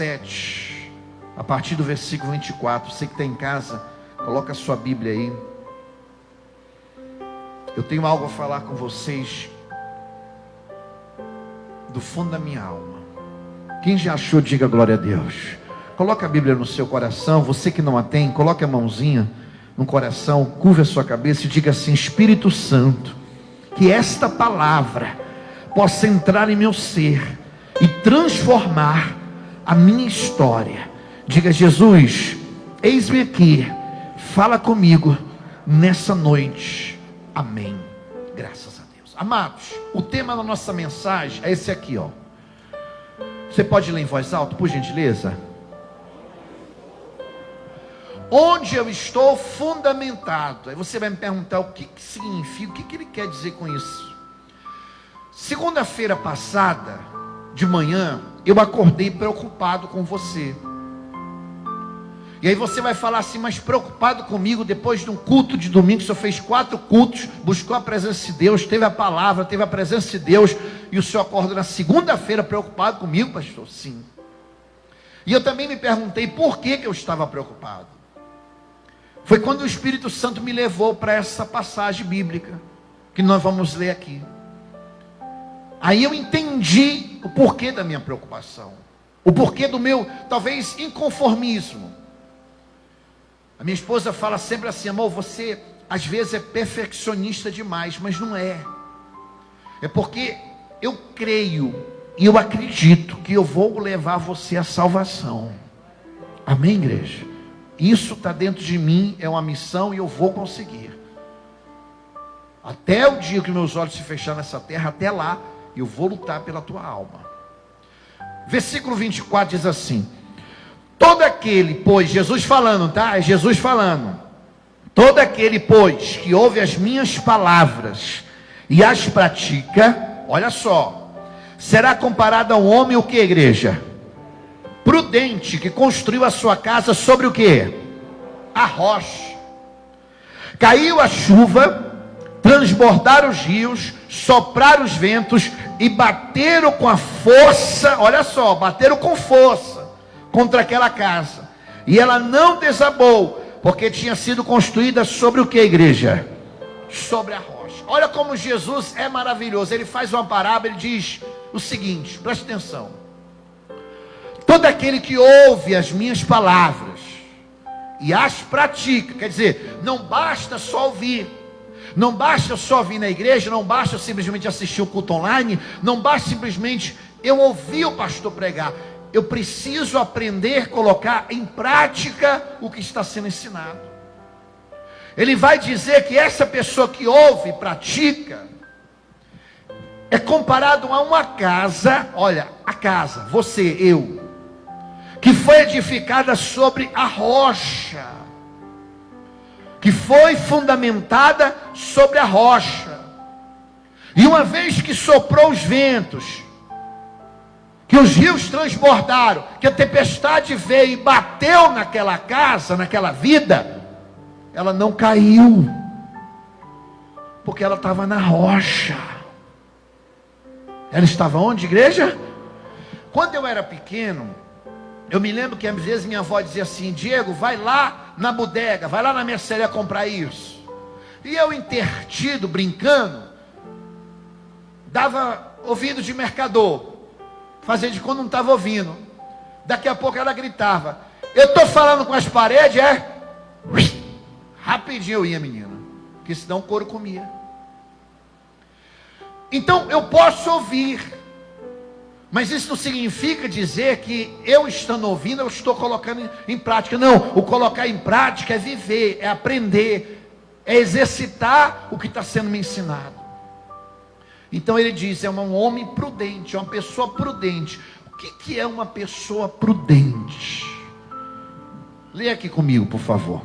7, a partir do versículo 24. Você que está em casa, coloca a sua Bíblia aí. Eu tenho algo a falar com vocês do fundo da minha alma. Quem já achou, diga glória a Deus. Coloca a Bíblia no seu coração. Você que não a tem, coloque a mãozinha no coração, curva a sua cabeça e diga assim: Espírito Santo, que esta palavra possa entrar em meu ser e transformar a minha história. Diga: Jesus, eis-me aqui, fala comigo nessa noite. Amém. Graças a Deus. Amados, o tema da nossa mensagem é esse aqui, ó. Você pode ler em voz alta, por gentileza? Onde eu estou fundamentado. Aí você vai me perguntar o que significa, o que ele quer dizer com isso. Segunda-feira passada, de manhã, eu acordei preocupado com você. E aí você vai falar assim: mas preocupado comigo depois de um culto de domingo? O senhor fez 4 cultos, buscou a presença de Deus, teve a palavra, teve a presença de Deus, e o senhor acorda na segunda-feira preocupado comigo, pastor? Sim. E eu também me perguntei por que eu estava preocupado. Foi quando o Espírito Santo me levou para essa passagem bíblica, que nós vamos ler aqui. Aí eu entendi o porquê da minha preocupação, o porquê do meu, talvez, inconformismo. A minha esposa fala sempre assim: amor, você às vezes é perfeccionista demais. Mas não é. É porque eu creio e eu acredito que eu vou levar você à salvação. Amém, igreja? Isso está dentro de mim, é uma missão e eu vou conseguir. Até o dia que meus olhos se fecharem nessa terra, até lá, eu vou lutar pela tua alma. Versículo 24 diz assim: todo aquele, pois, Jesus falando, tá? É Jesus falando. Todo aquele, pois, que ouve as minhas palavras e as pratica, olha só, será comparado a um homem, o que, igreja? Prudente, que construiu a sua casa sobre o que? A rocha. Caiu a chuva, transbordaram os rios, sopraram os ventos e bateram com a força, olha só, bateram com força contra aquela casa, e ela não desabou, porque tinha sido construída sobre o que, igreja? Sobre a rocha. Olha como Jesus é maravilhoso. Ele faz uma parábola, ele diz o seguinte, preste atenção: todo aquele que ouve as minhas palavras e as pratica, quer dizer, não basta só ouvir, não basta só vir na igreja, não basta simplesmente assistir o culto online, não basta simplesmente eu ouvir o pastor pregar. Eu preciso aprender a colocar em prática o que está sendo ensinado. Ele vai dizer que essa pessoa que ouve e pratica é comparado a uma casa, olha, a casa, você, eu, que foi edificada sobre a rocha, que foi fundamentada sobre a rocha. E uma vez que soprou os ventos, que os rios transbordaram, que a tempestade veio e bateu naquela casa, naquela vida, ela não caiu, porque ela estava na rocha. Ela estava onde, igreja? Quando eu era pequeno, eu me lembro que às vezes minha avó dizia assim: Diego, vai lá na bodega, vai lá na mercearia comprar isso. E eu, intertido, brincando, dava ouvido de mercador, fazendo de quando não estava ouvindo. Daqui a pouco ela gritava: eu estou falando com as paredes, é? Rapidinho eu ia, menina, porque senão o couro comia. Então eu posso ouvir, mas isso não significa dizer que eu estando ouvindo, eu estou colocando em prática. Não, o colocar em prática é viver, é aprender, é exercitar o que está sendo me ensinado. Então ele diz, é um homem prudente, é uma pessoa prudente. O que é uma pessoa prudente? Leia aqui comigo, por favor.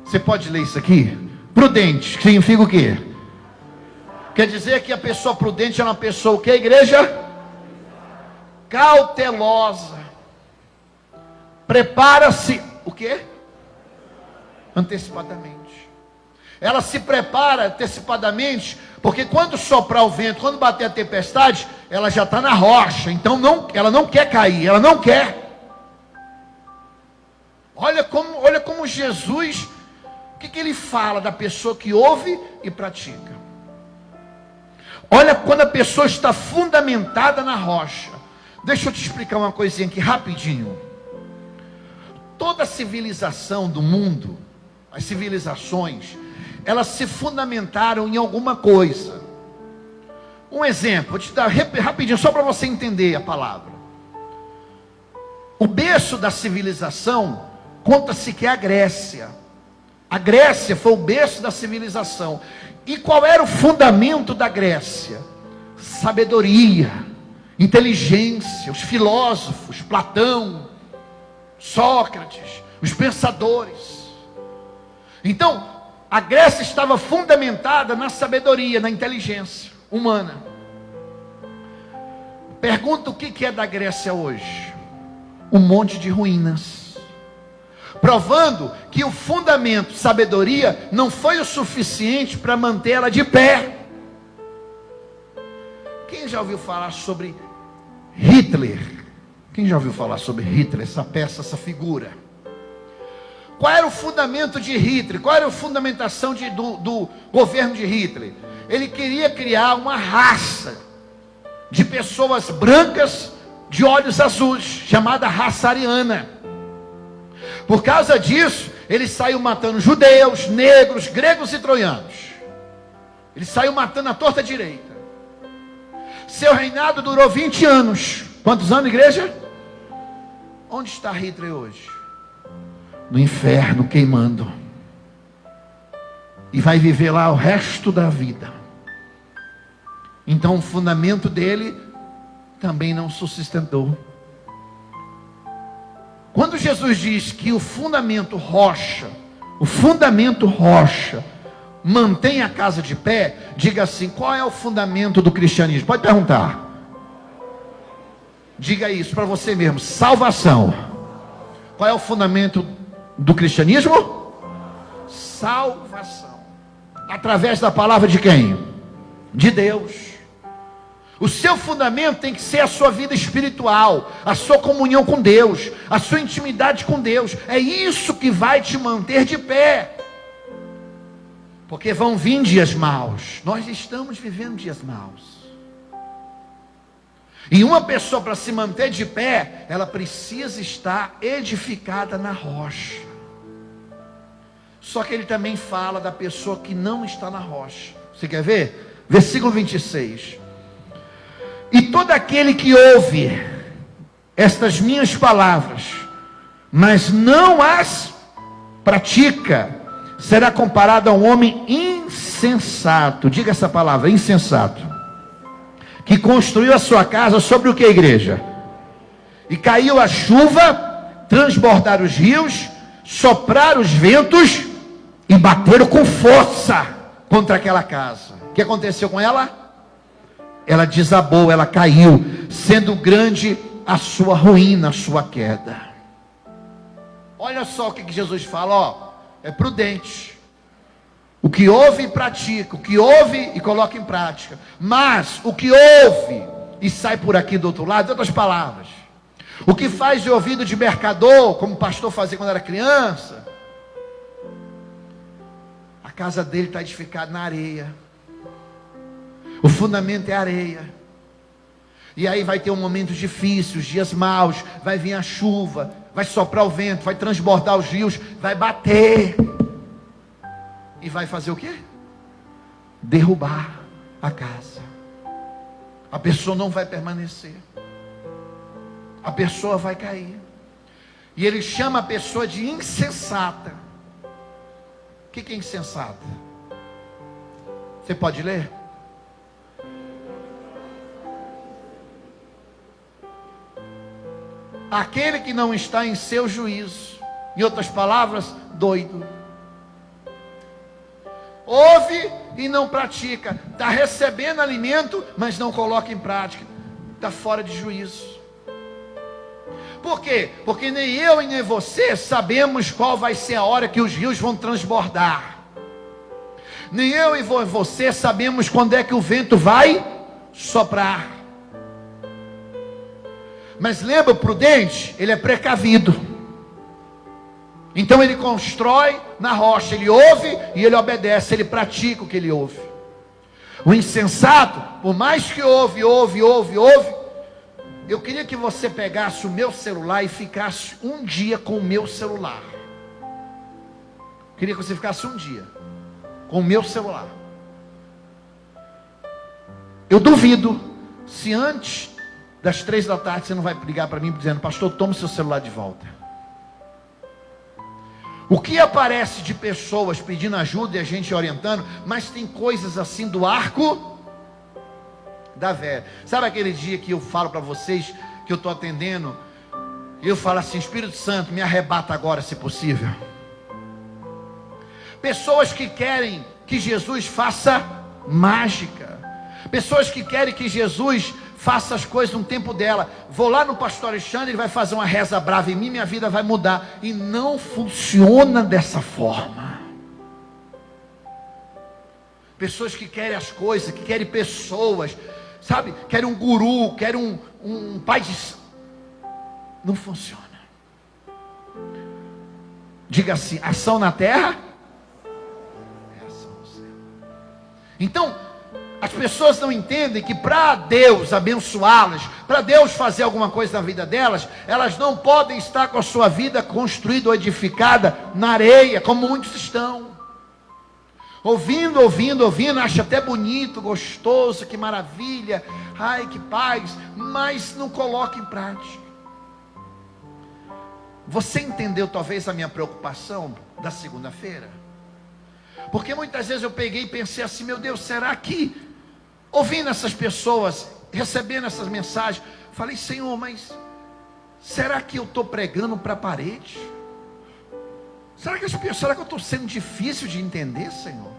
Você pode ler isso aqui? Prudente, significa o quê? Quer dizer que a pessoa prudente é uma pessoa o quê, igreja? Cautelosa. Prepara-se, o quê? Antecipadamente. Ela se prepara antecipadamente, porque quando soprar o vento, quando bater a tempestade, ela já está na rocha, então ela não quer cair, ela não quer. Olha como Jesus, o que ele fala da pessoa que ouve e pratica. Olha quando a pessoa está fundamentada na rocha. Deixa eu te explicar uma coisinha aqui rapidinho. Toda a civilização do mundo, as civilizações, elas se fundamentaram em alguma coisa. Um exemplo, vou te dar rapidinho, só para você entender a palavra. O berço da civilização, conta-se que é a Grécia. A Grécia foi o berço da civilização. E qual era o fundamento da Grécia? Sabedoria, inteligência, os filósofos, Platão, Sócrates, os pensadores. Então, a Grécia estava fundamentada na sabedoria, na inteligência humana. Pergunta o que é da Grécia hoje? Um monte de ruínas. Provando que o fundamento, sabedoria, não foi o suficiente para manter ela de pé. Quem já ouviu falar sobre Hitler? Quem já ouviu falar sobre Hitler, essa peça, essa figura? Qual era o fundamento de Hitler? Qual era a fundamentação do governo de Hitler? Ele queria criar uma raça de pessoas brancas de olhos azuis, chamada raça ariana. Por causa disso, ele saiu matando judeus, negros, gregos e troianos. Ele saiu matando a torta direita. Seu reinado durou 20 anos. Quantos anos, igreja? Onde está Hitler hoje? No inferno, queimando. E vai viver lá o resto da vida. Então o fundamento dele também não se sustentou. Quando Jesus diz que o fundamento rocha mantém a casa de pé, diga assim: qual é o fundamento do cristianismo? Pode perguntar. Diga isso para você mesmo: salvação. Qual é o fundamento do cristianismo? Salvação. Através da palavra de quem? De Deus. O seu fundamento tem que ser a sua vida espiritual, a sua comunhão com Deus, a sua intimidade com Deus. É isso que vai te manter de pé. Porque vão vir dias maus. Nós estamos vivendo dias maus. E uma pessoa, para se manter de pé, ela precisa estar edificada na rocha. Só que ele também fala da pessoa que não está na rocha. Você quer ver? Versículo 26. E todo aquele que ouve estas minhas palavras, mas não as pratica, será comparado a um homem insensato. Diga essa palavra: insensato. Que construiu a sua casa sobre o que, igreja? E caiu a chuva, transbordaram os rios, sopraram os ventos e bateram com força contra aquela casa. O que aconteceu com ela? Ela desabou, ela caiu, sendo grande a sua ruína, a sua queda. Olha só o que Jesus fala, ó, é prudente. O que ouve e pratica, o que ouve e coloca em prática. Mas o que ouve e sai por aqui do outro lado, em outras palavras, o que faz de ouvido de mercador, como o pastor fazia quando era criança, a casa dele está edificada na areia. O fundamento é areia. E aí vai ter um momento difícil, os dias maus, vai vir a chuva, vai soprar o vento, vai transbordar os rios, vai bater. E vai fazer o quê? Derrubar a casa. A pessoa não vai permanecer. A pessoa vai cair. E ele chama a pessoa de insensata. O que é insensata? Você pode ler? Aquele que não está em seu juízo. Em outras palavras, doido. Ouve e não pratica. Está recebendo alimento, mas não coloca em prática. Está fora de juízo. Por quê? Porque nem eu e nem você sabemos qual vai ser a hora que os rios vão transbordar. Nem eu e você sabemos quando é que o vento vai soprar. Mas lembra, o prudente, ele é precavido. Então ele constrói na rocha, ele ouve e ele obedece, ele pratica o que ele ouve. O insensato, por mais que ouve, eu queria que você pegasse o meu celular e ficasse um dia com o meu celular. Queria que você ficasse um dia com o meu celular. Eu duvido se antes das 3 da tarde você não vai ligar para mim dizendo: pastor, toma o seu celular de volta. O que aparece de pessoas pedindo ajuda e a gente orientando, mas tem coisas assim do arco da velha. Sabe aquele dia que eu falo para vocês que eu estou atendendo, e eu falo assim: Espírito Santo, me arrebata agora se possível. Pessoas que querem que Jesus faça mágica, pessoas que querem que Jesus faça as coisas no tempo dela. Vou lá no pastor Alexandre, ele vai fazer uma reza brava em mim, minha vida vai mudar. E não funciona dessa forma. Pessoas que querem as coisas, que querem pessoas, sabe? Querem um guru, querem um pai de... Não funciona. Diga assim: ação na terra é ação no céu. Então, as pessoas não entendem que para Deus abençoá-las, para Deus fazer alguma coisa na vida delas, elas não podem estar com a sua vida construída ou edificada na areia, como muitos estão. Ouvindo, acha até bonito, gostoso, que maravilha, ai que paz, mas não coloca em prática. Você entendeu talvez a minha preocupação da segunda-feira? Porque muitas vezes eu peguei e pensei assim: meu Deus, será que, ouvindo essas pessoas, recebendo essas mensagens, falei: Senhor, mas será que eu estou pregando para a parede? Será que eu estou sendo difícil de entender, Senhor?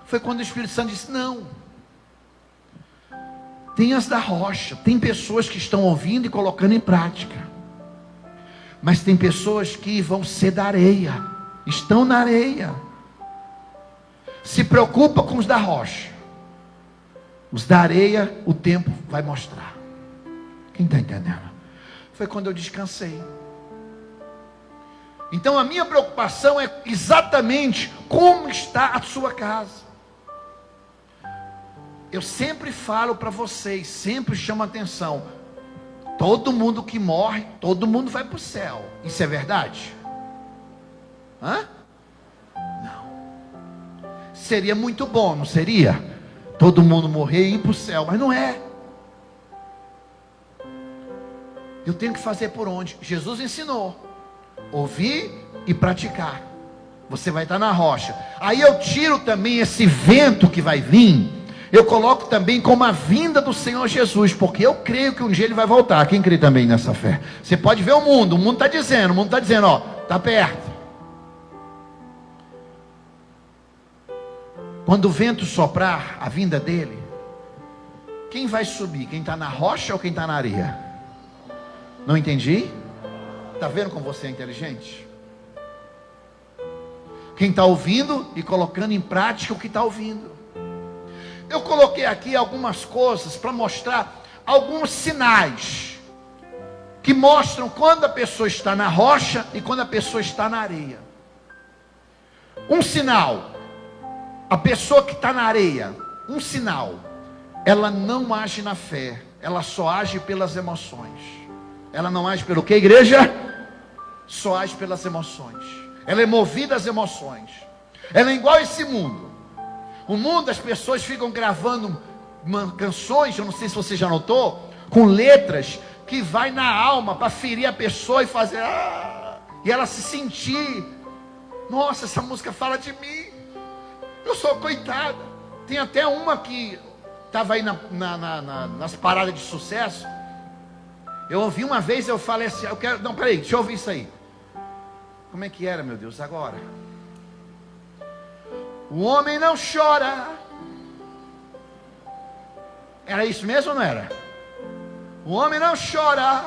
Foi quando o Espírito Santo disse: não, tem as da rocha, tem pessoas que estão ouvindo e colocando em prática, mas tem pessoas que vão ser da areia, estão na areia. Se preocupa com os da rocha, os da areia o tempo vai mostrar. Quem está entendendo? Foi quando eu descansei. Então a minha preocupação é exatamente como está a sua casa. Eu sempre falo para vocês, sempre chamo a atenção: todo mundo que morre, todo mundo vai para o céu. Isso é verdade? Hã? Não. Seria muito bom, não seria? Todo mundo morrer e ir para o céu, mas não é. Eu tenho que fazer por onde? Jesus ensinou: ouvir e praticar. Você vai estar na rocha. Aí eu tiro também esse vento que vai vir, eu coloco também como a vinda do Senhor Jesus, porque eu creio que um dia Ele vai voltar. Quem crê também nessa fé? Você pode ver o mundo está dizendo, ó, está perto. Quando o vento soprar a vinda dele, quem vai subir? Quem está na rocha ou quem está na areia? Não entendi? Está vendo como você é inteligente? Quem está ouvindo e colocando em prática o que está ouvindo. Eu coloquei aqui algumas coisas para mostrar alguns sinais que mostram quando a pessoa está na rocha e quando a pessoa está na areia. Um sinal: a pessoa que está na areia, um sinal, ela não age na fé, ela só age pelas emoções. Ela não age pelo que, igreja? Só age pelas emoções. Ela é movida às emoções. Ela é igual a esse mundo. O mundo, as pessoas ficam gravando canções, eu não sei se você já notou, com letras que vai na alma para ferir a pessoa e fazer e ela se sentir: nossa, essa música fala de mim, eu sou coitada. Tem até uma que estava aí nas paradas de sucesso. Eu ouvi uma vez, eu falei assim: eu quero, não, peraí, deixa eu ouvir isso aí. Como é que era, meu Deus, agora? O homem não chora. Era isso mesmo ou não era? O homem não chora.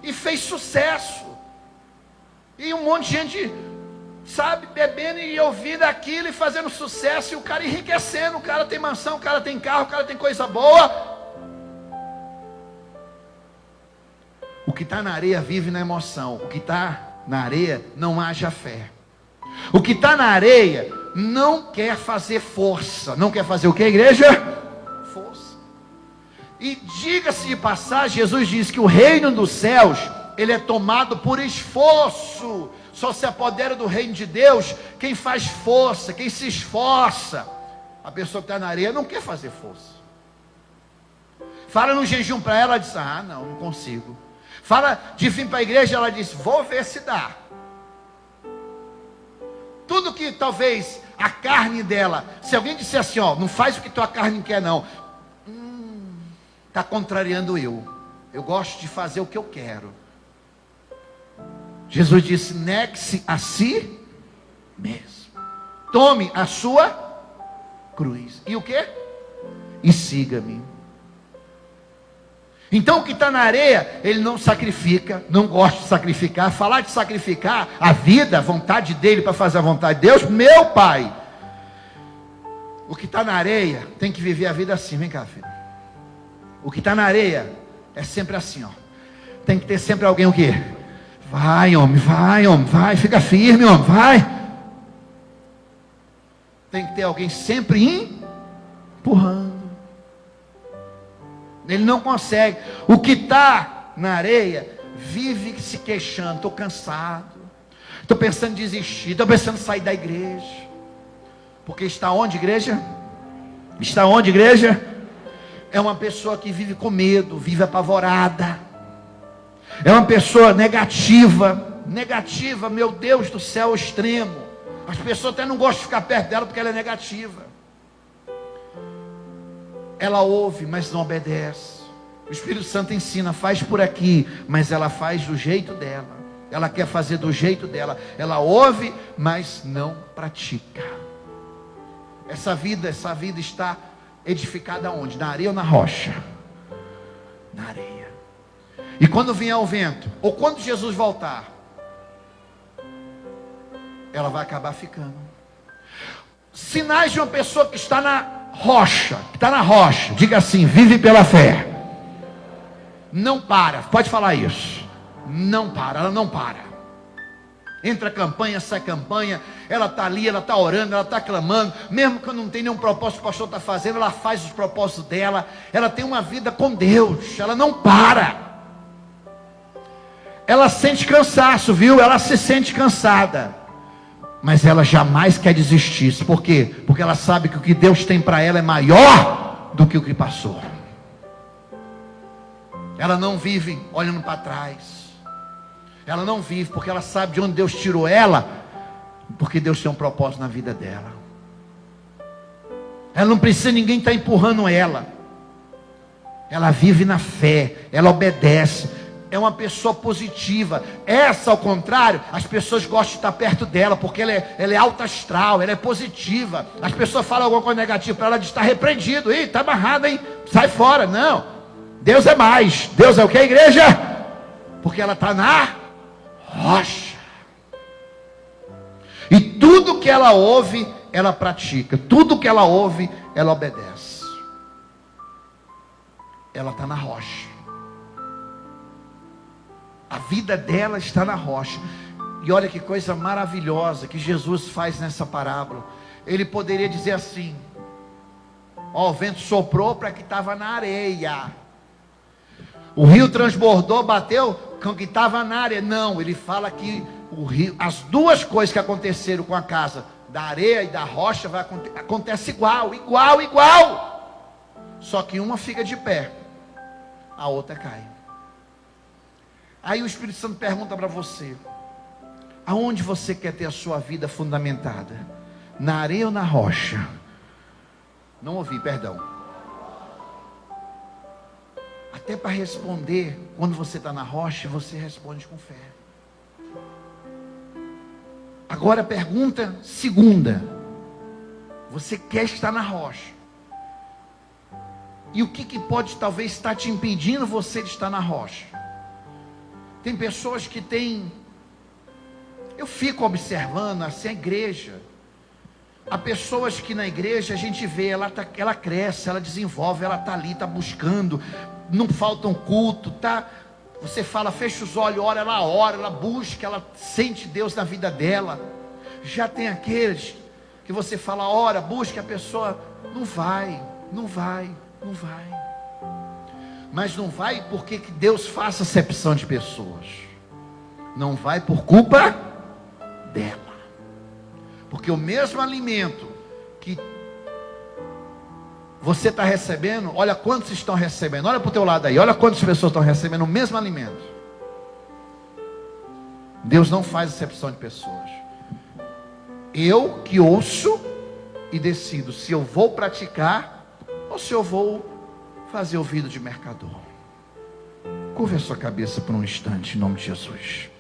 E fez sucesso. E um monte de gente, sabe, bebendo e ouvindo aquilo e fazendo sucesso. E o cara enriquecendo. O cara tem mansão, o cara tem carro, o cara tem coisa boa. O que está na areia vive na emoção. O que está na areia não haja fé. O que está na areia não quer fazer força. Não quer fazer o que, igreja? Força. E diga-se de passagem, Jesus diz que o reino dos céus, ele é tomado por esforço. Só se apodera do reino de Deus quem faz força, quem se esforça. A pessoa que está na areia não quer fazer força. Fala no jejum para ela, ela diz, não consigo. Fala de vir para a igreja, ela diz, vou ver se dá. Tudo que talvez a carne dela, se alguém disser assim, não faz o que tua carne quer não, está contrariando eu gosto de fazer o que eu quero. Jesus disse, negue-se a si mesmo, tome a sua cruz, e o que? E siga-me. Então o que está na areia, ele não sacrifica, não gosta de sacrificar. Falar de sacrificar a vida, a vontade dele para fazer a vontade de Deus, meu pai. O que está na areia tem que viver a vida assim, vem cá, filho. O que está na areia é sempre assim, tem que ter sempre alguém o quê? Vai, homem, vai, fica firme, homem, vai. Tem que ter alguém sempre empurrando. Ele não consegue. O que está na areia vive se queixando. Estou cansado, estou pensando em desistir, estou pensando em sair da igreja. Porque está onde, igreja? Está onde, igreja? É uma pessoa que vive com medo, vive apavorada. É uma pessoa negativa, meu Deus do céu, ao extremo. As pessoas até não gostam de ficar perto dela porque ela é negativa. Ela ouve, mas não obedece. O Espírito Santo ensina, faz por aqui, mas ela faz do jeito dela. Ela quer fazer do jeito dela. Ela ouve, mas não pratica. Essa vida está edificada onde? Na areia ou na rocha? Na areia. E quando vier o vento, ou quando Jesus voltar, ela vai acabar ficando. Sinais de uma pessoa que está na rocha, diga assim, vive pela fé. Não para, pode falar isso. Não para, ela não para. Entra campanha, sai campanha, ela está ali, ela está orando, ela está clamando, mesmo que não tenha nenhum propósito que o pastor está fazendo, ela faz os propósitos dela, ela tem uma vida com Deus, ela não para. Ela sente cansaço, viu? Ela se sente cansada, mas ela jamais quer desistir. Por quê? Porque ela sabe que o que Deus tem para ela é maior do que o que passou. Ela não vive olhando para trás. Ela não vive porque ela sabe de onde Deus tirou ela, porque Deus tem um propósito na vida dela. Ela não precisa de ninguém estar empurrando ela. Ela vive na fé, ela obedece. É uma pessoa positiva. Essa, ao contrário, as pessoas gostam de estar perto dela, porque ela é alta astral, ela é positiva. As pessoas falam alguma coisa negativa para ela, diz, está repreendido. Ih, está amarrado, hein? Sai fora. Não, Deus é mais. Deus é o que, igreja? Porque ela está na rocha. E tudo que ela ouve, ela pratica. Tudo que ela ouve, ela obedece. Ela está na rocha. A vida dela está na rocha. E olha que coisa maravilhosa que Jesus faz nessa parábola. Ele poderia dizer assim, o vento soprou para que estava na areia. O rio transbordou, bateu com que estava na areia. Não, ele fala que o rio, as duas coisas que aconteceram com a casa da areia e da rocha acontece igual. Só que uma fica de pé, a outra cai. Aí o Espírito Santo pergunta para você, aonde você quer ter a sua vida fundamentada? Na areia ou na rocha? Não ouvi, perdão. Até para responder, quando você está na rocha, você responde com fé. Agora a pergunta segunda. Você quer estar na rocha? E o que pode talvez estar te impedindo você de estar na rocha? Tem pessoas que têm... Eu fico observando assim a igreja. Há pessoas que na igreja a gente vê, ela cresce, ela desenvolve, ela está ali, está buscando, não falta um culto, está Você fala, fecha os olhos, ora, ela busca, ela sente Deus na vida dela. Já tem aqueles que você fala, ora, busca, a pessoa não vai. Mas não vai porque que Deus faça acepção de pessoas. Não vai por culpa dela. Porque o mesmo alimento que você está recebendo, olha quantos estão recebendo. Olha para o teu lado aí, olha quantas pessoas estão recebendo o mesmo alimento. Deus não faz acepção de pessoas. Eu que ouço e decido se eu vou praticar ou se eu vou fazer ouvido de mercador. Curva a sua cabeça por um instante, em nome de Jesus.